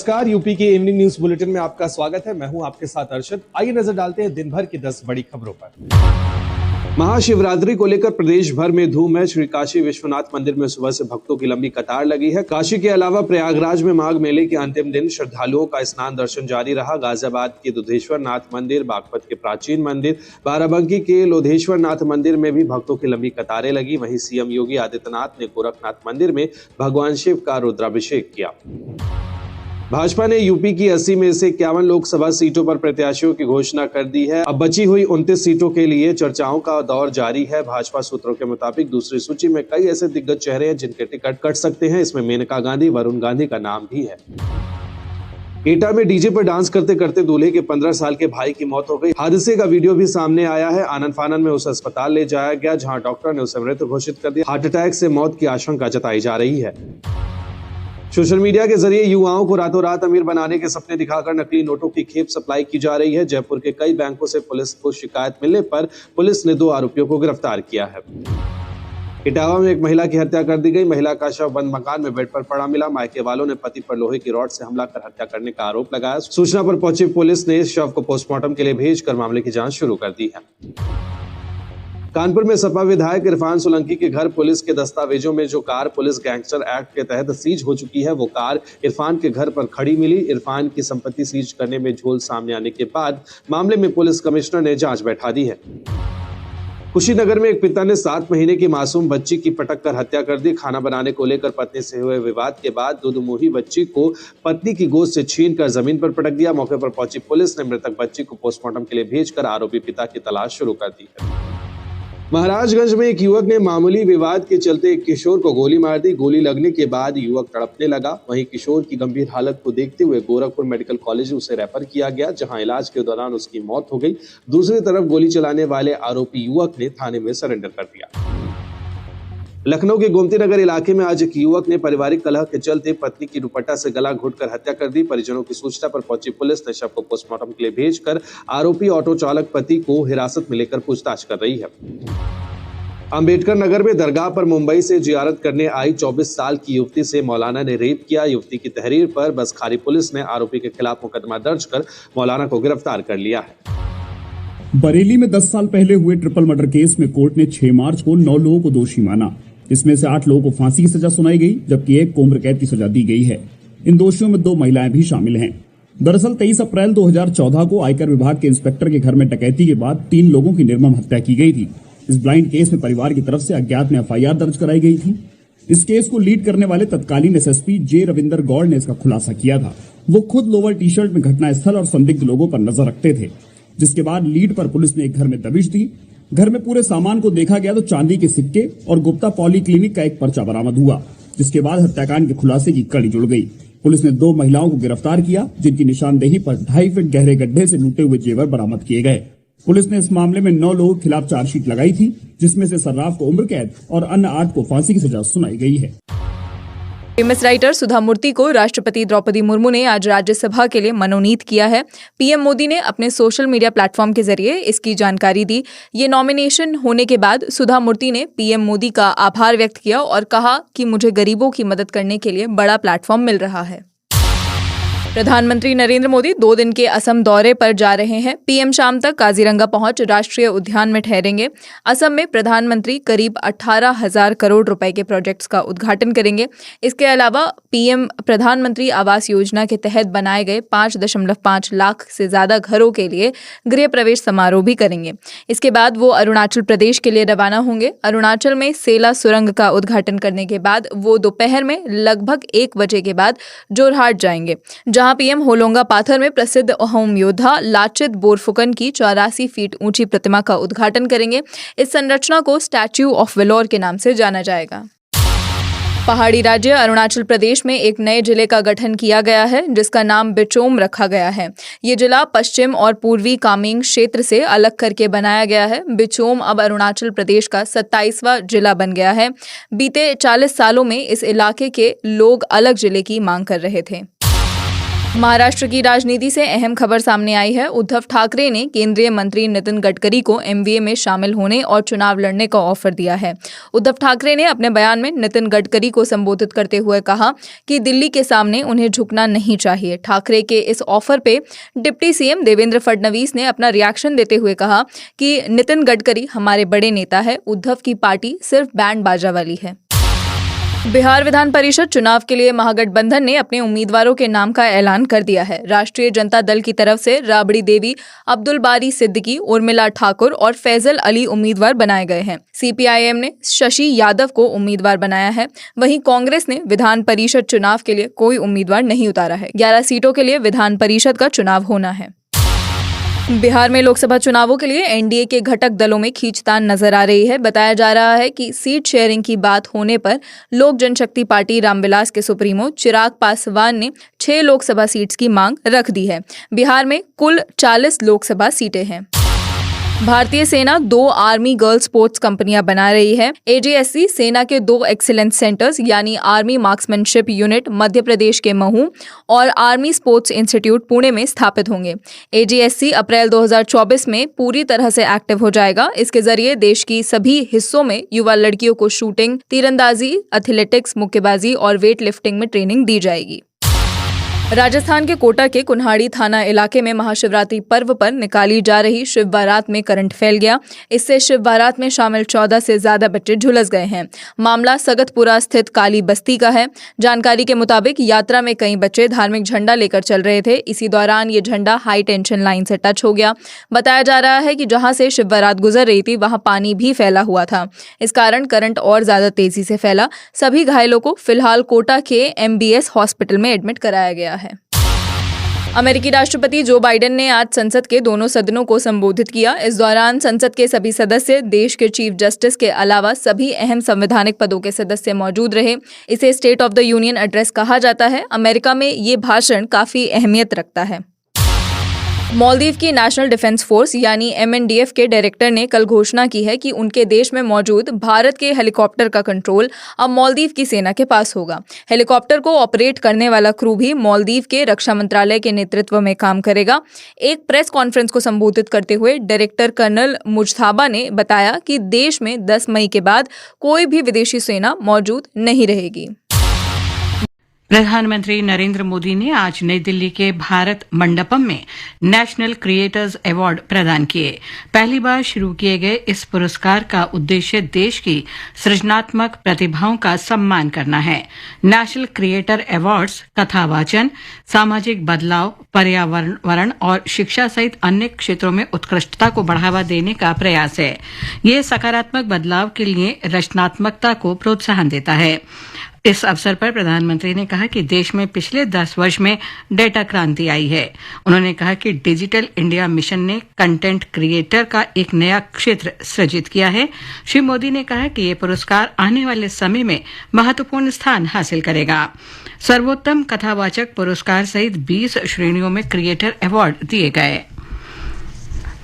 नमस्कार, यूपी के evening news bulletin में आपका स्वागत है। मैं हूं आपके साथ अर्शद। आइए नजर डालते हैं दिन भर की 10 बड़ी खबरों पर। महाशिवरात्रि को लेकर प्रदेश भर में धूम है। श्री काशी विश्वनाथ मंदिर में सुबह से भक्तों की लंबी कतार लगी है। काशी के अलावा प्रयागराज में माघ मेले के अंतिम दिन श्रद्धालुओं का स्नान दर्शन जारी रहा। गाजियाबाद के दुधेश्वर नाथ मंदिर, बागपत के प्राचीन मंदिर, बाराबंकी के लोधेश्वर नाथ मंदिर में भी भक्तों की लंबी कतारें लगी। वहीं सीएम योगी आदित्यनाथ ने गोरखनाथ मंदिर में भगवान शिव का रुद्राभिषेक किया। भाजपा ने यूपी की 80 में से 51 लोकसभा सीटों पर प्रत्याशियों की घोषणा कर दी है। अब बची हुई 29 सीटों के लिए चर्चाओं का दौर जारी है। भाजपा सूत्रों के मुताबिक दूसरी सूची में कई ऐसे दिग्गज चेहरे हैं जिनके टिकट कट सकते हैं। इसमें मेनका गांधी, वरुण गांधी का नाम भी है। एटा में डीजे पर डांस करते करते दूल्हे के 15 साल के भाई की मौत हो गई। हादसे का वीडियो भी सामने आया है। आनन फानन में उसे अस्पताल ले जाया गया, जहां डॉक्टर ने उसे मृत घोषित कर दिया। हार्ट अटैक से मौत की आशंका जताई जा रही है। सोशल मीडिया के जरिए युवाओं को रातों रात अमीर बनाने के सपने दिखाकर नकली नोटों की खेप सप्लाई की जा रही है। जयपुर के कई बैंकों से पुलिस को शिकायत मिलने पर पुलिस ने 2 आरोपियों को गिरफ्तार किया है। इटावा में एक महिला की हत्या कर दी गई। महिला का शव बंद मकान में बेड पर पड़ा मिला। मायके वालों ने पति पर लोहे की रॉड से हमला कर हत्या करने का आरोप लगाया। सूचना पर पहुंची पुलिस ने शव को पोस्टमार्टम के लिए भेजकर मामले की जांच शुरू कर दी है। कानपुर में सपा विधायक इरफान सोलंकी के घर पुलिस के दस्तावेजों में जो कार पुलिस गैंगस्टर एक्ट के तहत सीज हो चुकी है, वो कार इरफान के घर पर खड़ी मिली। इरफान की संपत्ति सीज करने में झोल सामने आने के बाद मामले में पुलिस कमिश्नर ने जांच बैठा दी है। कुशीनगर में एक पिता ने 7 महीने की मासूम बच्ची की पटक कर हत्या कर दी। खाना बनाने को लेकर पत्नी से हुए विवाद के बाद दुधमुही बच्ची को पत्नी की गोद से छीनकर जमीन पर पटक दिया। मौके पर पहुंची पुलिस ने मृतक बच्ची को पोस्टमार्टम के लिए भेजकर आरोपी पिता की तलाश शुरू कर दी है। महाराजगंज में एक युवक ने मामूली विवाद के चलते एक किशोर को गोली मार दी। गोली लगने के बाद युवक तड़पने लगा। वहीं किशोर की गंभीर हालत को देखते हुए गोरखपुर मेडिकल कॉलेज उसे रेफर किया गया, जहां इलाज के दौरान उसकी मौत हो गई। दूसरी तरफ गोली चलाने वाले आरोपी युवक ने थाने में सरेंडर कर दिया। लखनऊ के गोमती नगर इलाके में आज एक युवक ने पारिवारिक कलह के चलते पत्नी की दुपट्टा से गला घोंटकर हत्या कर दी। परिजनों की सूचना पर पहुंची पुलिस ने शव को पोस्टमार्टम के लिए भेजकर आरोपी ऑटो चालक पति को हिरासत में लेकर पूछताछ कर रही है। अंबेडकर नगर में दरगाह पर मुंबई से जियारत करने आई 24 साल की युवती से मौलाना ने रेप किया। युवती की तहरीर पर बसखारी पुलिस ने आरोपी के खिलाफ मुकदमा दर्ज कर मौलाना को गिरफ्तार कर लिया है। बरेली में 10 साल पहले हुए ट्रिपल मर्डर केस में कोर्ट ने 6 मार्च को 9 लोगों को दोषी माना। इसमें से 8 लोगों को फांसी की सजा सुनाई गई, जबकि 1 को उम्र कैद की सजा दी गई है। इन दोषियों में 2 महिलाएं भी शामिल हैं। दरअसल 23 अप्रैल 2014 को आयकर विभाग के इंस्पेक्टर के घर में डकैती के बाद 3 लोगों की निर्मम हत्या की गई थी। इस ब्लाइंड केस में परिवार की तरफ से अज्ञात में एफआईआर दर्ज कराई गई थी। इस केस को लीड करने वाले तत्कालीन एसएसपी जे रविंदर गौड़ ने इसका खुलासा किया था। वो खुद लोअर टी शर्ट में घटनास्थल और संदिग्ध लोगों पर नजर रखते थे। जिसके बाद लीड पर पुलिस ने एक घर में दबिश दी। घर में पूरे सामान को देखा गया तो चांदी के सिक्के और गुप्ता पॉलीक्लिनिक का एक पर्चा बरामद हुआ, जिसके बाद हत्याकांड के खुलासे की कड़ी जुड़ गई। पुलिस ने 2 महिलाओं को गिरफ्तार किया, जिनकी निशानदेही पर 2.5 फीट गहरे गड्ढे से लूटे हुए जेवर बरामद किए गए। पुलिस ने इस मामले में 9 लोगों के खिलाफ चार्जशीट लगाई थी, जिसमें से सर्राफ को उम्र कैद और अन्य 8 को फांसी की सजा सुनाई गई है। फेमस राइटर सुधा मूर्ति को राष्ट्रपति द्रौपदी मुर्मू ने आज राज्यसभा के लिए मनोनीत किया है। पीएम मोदी ने अपने सोशल मीडिया प्लेटफॉर्म के जरिए इसकी जानकारी दी। ये नॉमिनेशन होने के बाद सुधा मूर्ति ने पीएम मोदी का आभार व्यक्त किया और कहा कि मुझे गरीबों की मदद करने के लिए बड़ा प्लेटफॉर्म मिल रहा है। प्रधानमंत्री नरेंद्र मोदी 2 दिन के असम दौरे पर जा रहे हैं। पीएम शाम तक काजीरंगा पहुंच राष्ट्रीय उद्यान में ठहरेंगे। असम में प्रधानमंत्री करीब 18,000 करोड़ रुपए के प्रोजेक्ट्स का उद्घाटन करेंगे। इसके अलावा पीएम प्रधानमंत्री आवास योजना के तहत बनाए गए 5.5 लाख से ज्यादा घरों के लिए गृह प्रवेश समारोह भी करेंगे। इसके बाद वो अरुणाचल प्रदेश के लिए रवाना होंगे। अरुणाचल में सेला सुरंग का उद्घाटन करने के बाद वो दोपहर में लगभग 1 बजे के बाद जोरहाट जाएंगे, जहां पीएम होलोंगा पाथर में प्रसिद्ध अहोम योद्धा लाचित बोरफुकन की 84 फीट ऊंची प्रतिमा का उद्घाटन करेंगे। इस संरचना को स्टैच्यू ऑफ वेलोर के नाम से जाना जाएगा। पहाड़ी राज्य अरुणाचल प्रदेश में एक नए जिले का गठन किया गया है, जिसका नाम बिचोम रखा गया है। ये जिला पश्चिम और पूर्वी कामेंग क्षेत्र से अलग करके बनाया गया है। बिचोम अब अरुणाचल प्रदेश का 27वां जिला बन गया है। बीते 40 सालों में इस इलाके के लोग अलग जिले की मांग कर रहे थे। महाराष्ट्र की राजनीति से अहम खबर सामने आई है। उद्धव ठाकरे ने केंद्रीय मंत्री नितिन गडकरी को एमवीए में शामिल होने और चुनाव लड़ने का ऑफर दिया है। उद्धव ठाकरे ने अपने बयान में नितिन गडकरी को संबोधित करते हुए कहा कि दिल्ली के सामने उन्हें झुकना नहीं चाहिए। ठाकरे के इस ऑफर पे डिप्टी सीएम देवेंद्र फडणवीस ने अपना रिएक्शन देते हुए कहा कि नितिन गडकरी हमारे बड़े नेता है, उद्धव की पार्टी सिर्फ बैंड बाजा वाली है। बिहार विधान परिषद चुनाव के लिए महागठबंधन ने अपने उम्मीदवारों के नाम का ऐलान कर दिया है। राष्ट्रीय जनता दल की तरफ से राबड़ी देवी, अब्दुल बारी सिद्दीकी, उर्मिला ठाकुर और फैजल अली उम्मीदवार बनाए गए हैं। सीपीआईएम ने शशि यादव को उम्मीदवार बनाया है। वहीं कांग्रेस ने विधान परिषद चुनाव के लिए कोई उम्मीदवार नहीं उतारा है। 11 सीटों के लिए विधान परिषद का चुनाव होना है। बिहार में लोकसभा चुनावों के लिए एनडीए के घटक दलों में खींचतान नजर आ रही है। बताया जा रहा है कि सीट शेयरिंग की बात होने पर लोक जनशक्ति पार्टी रामविलास के सुप्रीमो चिराग पासवान ने 6 लोकसभा सीट्स की मांग रख दी है। बिहार में कुल 40 लोकसभा सीटें हैं। भारतीय सेना 2 आर्मी गर्ल स्पोर्ट्स कंपनियां बना रही है। एजेएससी सेना के 2 एक्सीलेंस सेंटर्स यानी army marksmanship unit Madhya Pradesh के महू और आर्मी स्पोर्ट्स इंस्टीट्यूट पुणे में स्थापित होंगे। एजेएससी अप्रैल 2024 में पूरी तरह से एक्टिव हो जाएगा। इसके जरिए देश की सभी हिस्सों में युवा लड़कियों को शूटिंग, तीरंदाजी, एथलेटिक्स, मुक्केबाजी और वेट लिफ्टिंग में ट्रेनिंग दी जाएगी। राजस्थान के कोटा के कुन्हाड़ी थाना इलाके में महाशिवरात्रि पर्व पर निकाली जा रही शिव बारात में करंट फैल गया। इससे शिव बारात में शामिल 14 से ज्यादा बच्चे झुलस गए हैं। मामला सगतपुरा स्थित काली बस्ती का है। जानकारी के मुताबिक यात्रा में कई बच्चे धार्मिक झंडा लेकर चल रहे थे। इसी दौरान ये झंडा हाई टेंशन लाइन से टच हो गया। बताया जा रहा है कि जहां से शिव बारात गुजर रही थी वहां पानी भी फैला हुआ था। इस कारण करंट और ज्यादा तेजी से फैला। सभी घायलों को फिलहाल कोटा के MBS हॉस्पिटल में एडमिट कराया गया है। अमेरिकी राष्ट्रपति जो बाइडेन ने आज संसद के दोनों सदनों को संबोधित किया। इस दौरान संसद के सभी सदस्य, देश के चीफ जस्टिस के अलावा सभी अहम संवैधानिक पदों के सदस्य मौजूद रहे। इसे state of the union address कहा जाता है। अमेरिका में ये भाषण काफी अहमियत रखता है। मालदीव की नेशनल डिफेंस फोर्स यानी MNDF के डायरेक्टर ने कल घोषणा की है कि उनके देश में मौजूद भारत के हेलीकॉप्टर का कंट्रोल अब मालदीव की सेना के पास होगा। हेलीकॉप्टर को ऑपरेट करने वाला क्रू भी मालदीव के रक्षा मंत्रालय के नेतृत्व में काम करेगा। एक प्रेस कॉन्फ्रेंस को संबोधित करते हुए डायरेक्टर कर्नल मुजताबा ने बताया कि देश में 10 मई के बाद कोई भी विदेशी सेना मौजूद नहीं रहेगी। प्रधानमंत्री नरेंद्र मोदी ने आज नई दिल्ली के भारत मंडपम में नेशनल क्रिएटर्स अवार्ड प्रदान किए। पहली बार शुरू किए गए इस पुरस्कार का उद्देश्य देश की सृजनात्मक प्रतिभाओं का सम्मान करना है। नेशनल क्रिएटर अवार्ड्स कथावाचन, सामाजिक बदलाव, पर्यावरण और शिक्षा सहित अन्य क्षेत्रों में उत्कृष्टता को बढ़ावा देने का प्रयास है। ये सकारात्मक बदलाव के लिए रचनात्मकता को प्रोत्साहन देता है। इस अवसर पर प्रधानमंत्री ने कहा कि देश में पिछले 10 वर्ष में डेटा क्रांति आई है। उन्होंने कहा कि डिजिटल इंडिया मिशन ने कंटेंट क्रिएटर का एक नया क्षेत्र सृजित किया है। श्री मोदी ने कहा कि ये पुरस्कार आने वाले समय में महत्वपूर्ण स्थान हासिल करेगा। सर्वोत्तम कथावाचक पुरस्कार सहित 20 श्रेणियों में क्रिएटर अवार्ड दिए गए।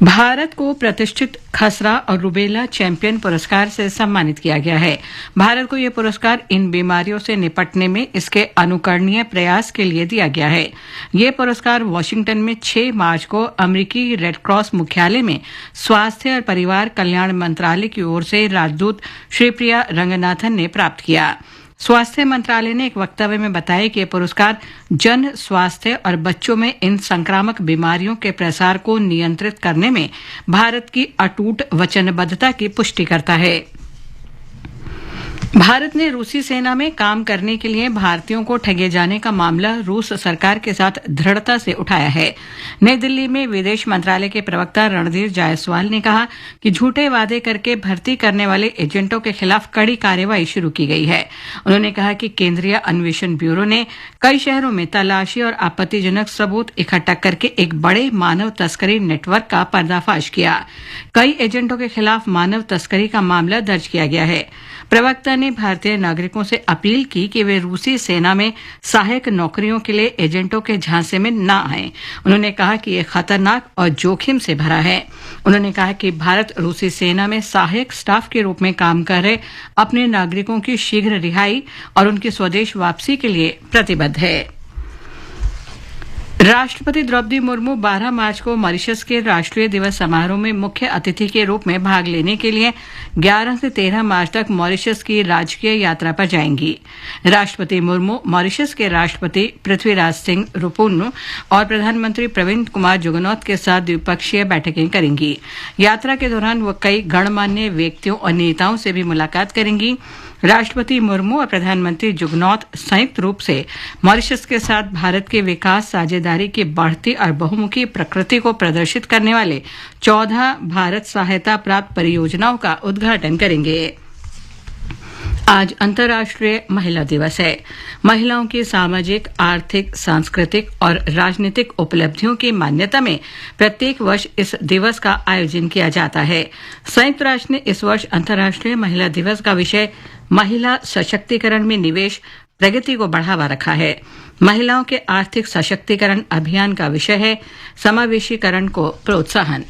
भारत को प्रतिष्ठित खसरा और रुबेला चैंपियन पुरस्कार से सम्मानित किया गया है। भारत को यह पुरस्कार इन बीमारियों से निपटने में इसके अनुकरणीय प्रयास के लिए दिया गया है। यह पुरस्कार वॉशिंगटन में 6 मार्च को अमेरिकी रेड क्रॉस मुख्यालय में स्वास्थ्य और परिवार कल्याण मंत्रालय की ओर से राजदूत श्रीप्रिया रंगनाथन ने प्राप्त किया। स्वास्थ्य मंत्रालय ने एक वक्तव्य में बताया कि यह पुरस्कार जन स्वास्थ्य और बच्चों में इन संक्रामक बीमारियों के प्रसार को नियंत्रित करने में भारत की अटूट वचनबद्धता की पुष्टि करता है। भारत ने रूसी सेना में काम करने के लिए भारतीयों को ठगे जाने का मामला रूस सरकार के साथ दृढ़ता से उठाया है। नई दिल्ली में विदेश मंत्रालय के प्रवक्ता रणधीर जायसवाल ने कहा कि झूठे वादे करके भर्ती करने वाले एजेंटों के खिलाफ कड़ी कार्रवाई शुरू की गई है। उन्होंने कहा कि केंद्रीय अन्वेषण ब्यूरो ने कई शहरों में तलाशी और आपत्तिजनक सबूत इकट्ठा करके एक बड़े मानव तस्करी नेटवर्क का पर्दाफाश किया। कई एजेंटों के खिलाफ मानव तस्करी का मामला दर्ज किया गया है। प्रवक्ता ने भारतीय नागरिकों से अपील की कि वे रूसी सेना में सहायक नौकरियों के लिए एजेंटों के झांसे में न आएं। उन्होंने कहा कि यह खतरनाक और जोखिम से भरा है। उन्होंने कहा कि भारत रूसी सेना में सहायक स्टाफ के रूप में काम कर रहे अपने नागरिकों की शीघ्र रिहाई और उनकी स्वदेश वापसी के लिए प्रतिबद्ध है। राष्ट्रपति द्रौपदी मुर्मू 12 मार्च को मॉरिशस के राष्ट्रीय दिवस समारोह में मुख्य अतिथि के रूप में भाग लेने के लिए 11 से 13 मार्च तक मॉरिशस की राजकीय यात्रा पर जाएंगी। राष्ट्रपति मुर्मू मॉरिशस के राष्ट्रपति पृथ्वीराज सिंह रूपोन्नु और प्रधानमंत्री प्रविंद कुमार जुगनौथ के साथ द्विपक्षीय बैठकें करेंगी। यात्रा के दौरान वो कई गणमान्य व्यक्तियों और नेताओं से भी मुलाकात करेंगी। राष्ट्रपति मुर्मू और प्रधानमंत्री जुगनौथ संयुक्त रूप से मॉरिशस के साथ भारत के विकास साझेदारी की बढ़ती और बहुमुखी प्रकृति को प्रदर्शित करने वाले 14 भारत सहायता प्राप्त परियोजनाओं का उद्घाटन करेंगे। आज अंतर्राष्ट्रीय महिला दिवस है। महिलाओं की सामाजिक, आर्थिक, सांस्कृतिक और राजनीतिक उपलब्धियों की मान्यता में प्रत्येक वर्ष इस दिवस का आयोजन किया जाता है। संयुक्त राष्ट्र ने इस वर्ष अंतर्राष्ट्रीय महिला दिवस का विषय महिला सशक्तिकरण में निवेश, प्रगति को बढ़ावा रखा है। महिलाओं के आर्थिक सशक्तिकरण अभियान का विषय है समावेशीकरण को प्रोत्साहन।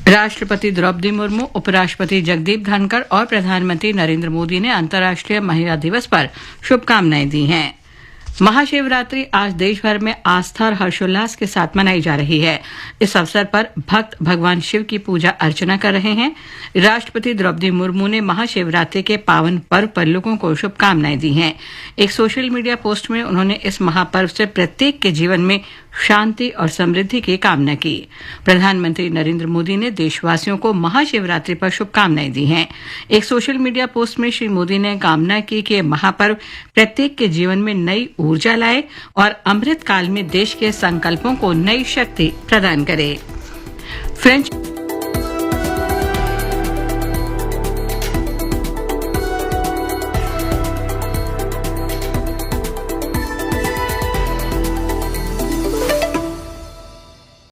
राष्ट्रपति द्रौपदी मुर्मू, उपराष्ट्रपति जगदीप धनखड़ और प्रधानमंत्री नरेंद्र मोदी ने अंतर्राष्ट्रीय महिला दिवस पर शुभकामनाएं दी हैं। महाशिवरात्रि आज देश भर में आस्था और हर्षोल्लास के साथ मनाई जा रही है। इस अवसर पर भक्त भगवान शिव की पूजा अर्चना कर रहे हैं। राष्ट्रपति द्रौपदी मुर्मू ने महाशिवरात्रि के पावन पर्व पर लोगों को शुभकामनाएं दी हैं। एक सोशल मीडिया पोस्ट में उन्होंने इस महापर्व से प्रत्येक के जीवन में शांति और समृद्धि की कामना की। प्रधानमंत्री नरेंद्र मोदी ने देशवासियों को महाशिवरात्रि पर शुभकामनाएं दी हैं। एक सोशल मीडिया पोस्ट में श्री मोदी ने कामना की कि महापर्व प्रत्येक के जीवन में नई ऊर्जा लाए और अमृत काल में देश के संकल्पों को नई शक्ति प्रदान करे। फ्रेंच